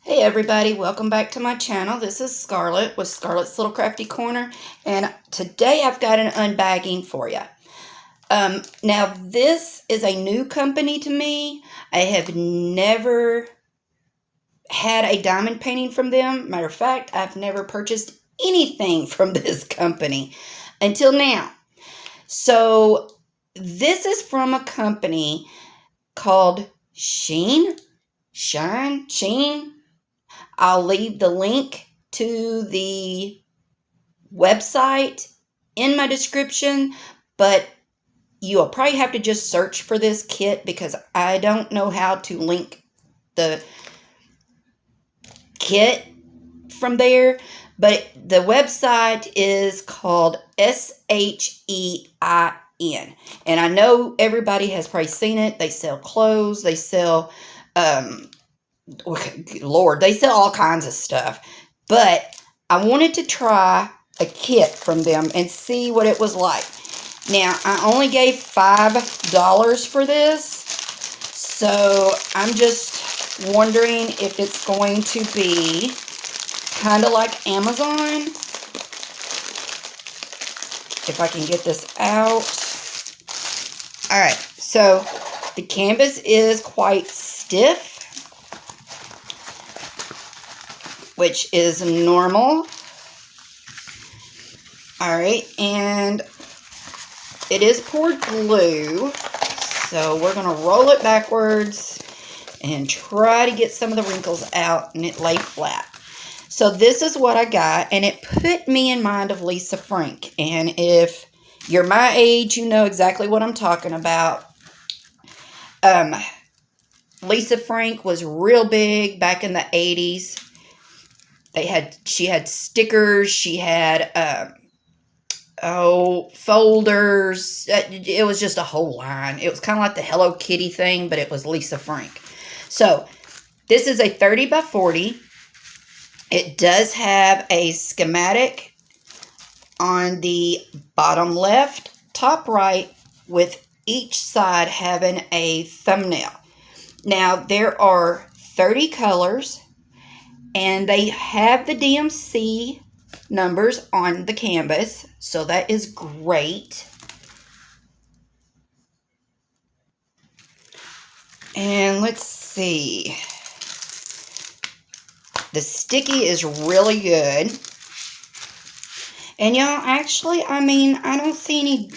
Hey everybody, welcome back to my channel. This is Scarlett with Scarlett's Little Crafty Corner, and today I've got an unbagging for you. Now this is a new company to me. I have never had a diamond painting from them. Matter of fact, I've never purchased anything from this company until now. So this is from a company called SHEIN. SHEIN. I'll leave the link to the website in my description, but you'll probably have to just search for this kit because I don't know how to link the kit from there. But the website is called SHEIN. And I know everybody has probably seen it. They sell clothes. They sell Lord, they sell all kinds of stuff. But I wanted to try a kit from them and see what it was like. Now, I only gave $5 for this. So I'm just wondering if it's going to be kind of like Amazon. If I can get this out. Alright, so the canvas is quite stiff, which is normal. Alright, and it is poured glue, so we're going to roll it backwards and try to get some of the wrinkles out and it lay flat. So this is what I got, and it put me in mind of Lisa Frank. And if you're my age, you know exactly what I'm talking about. Lisa Frank was real big back in the 80s. She had stickers, she had, folders. It was just a whole line. It was kind of like the Hello Kitty thing, but it was Lisa Frank. So, this is a 30 by 40. It does have a schematic on the bottom left, top right, with each side having a thumbnail. Now, there are 30 colors. And they have the DMC numbers on the canvas, so that is great. And let's see. The sticky is really good. And y'all, actually, I mean, I don't see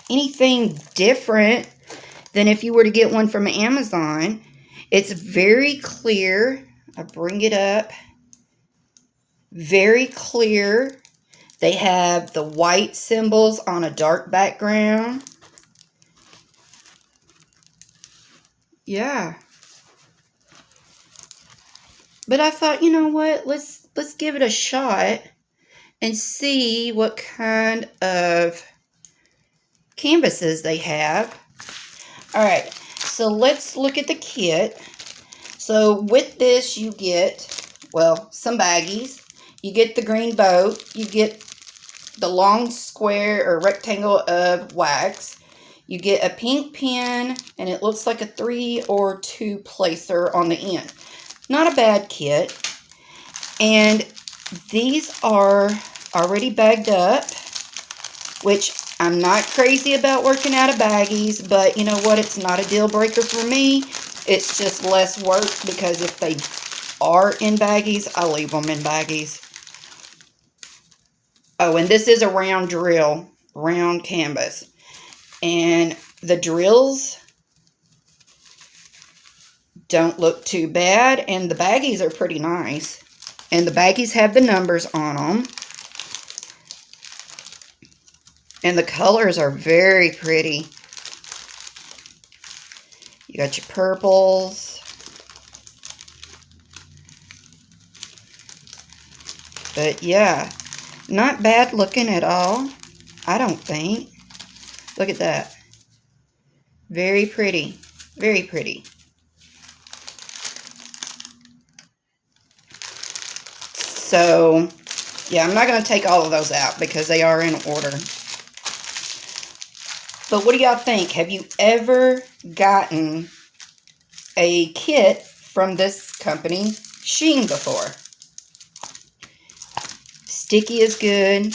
anything different than if you were to get one from Amazon. It's very clear. I bring it up. Very clear. They have the white symbols on a dark background. Yeah. But I thought, you know what? Let's give it a shot and see what kind of canvases they have. All right. So let's look at the kit. So with this, you get, well, some baggies. You get the green boat. You get the long square or rectangle of wax. You get a pink pen, and it looks like a 3 or 2 placer on the end. Not a bad kit. And these are already bagged up, which I'm not crazy about working out of baggies, but you know what? It's not a deal breaker for me. It's just less work because if they are in baggies, I leave them in baggies. Oh, and this is a round drill, round canvas. And the drills don't look too bad, and the baggies are pretty nice. And the baggies have the numbers on them. And the colors are very pretty. You got your purples. But yeah, not bad looking at all, I don't think. Look at that. Very pretty. Very pretty. So, yeah, I'm not going to take all of those out because they are in order. But what do y'all think? Have you ever gotten a kit from this company SHEIN before. Sticky is good.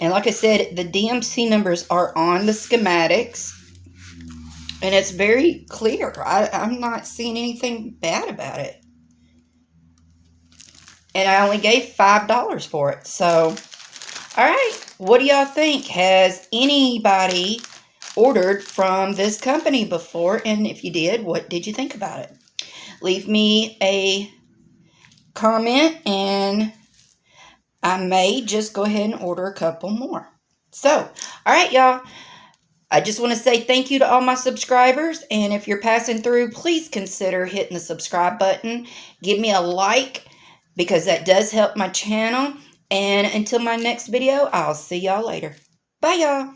And like I said, the DMC numbers are on the schematics. And it's very clear. I'm not seeing anything bad about it. And I only gave $5 for it. So, alright. What do y'all think? Has anybody ordered from this company before? And if you did, what did you think about it? Leave me a comment and I may just go ahead and order a couple more. So, alright y'all. I just want to say thank you to all my subscribers, and if you're passing through, please consider hitting the subscribe button. Give me a like, because that does help my channel. And until my next video, I'll see y'all later. Bye, y'all.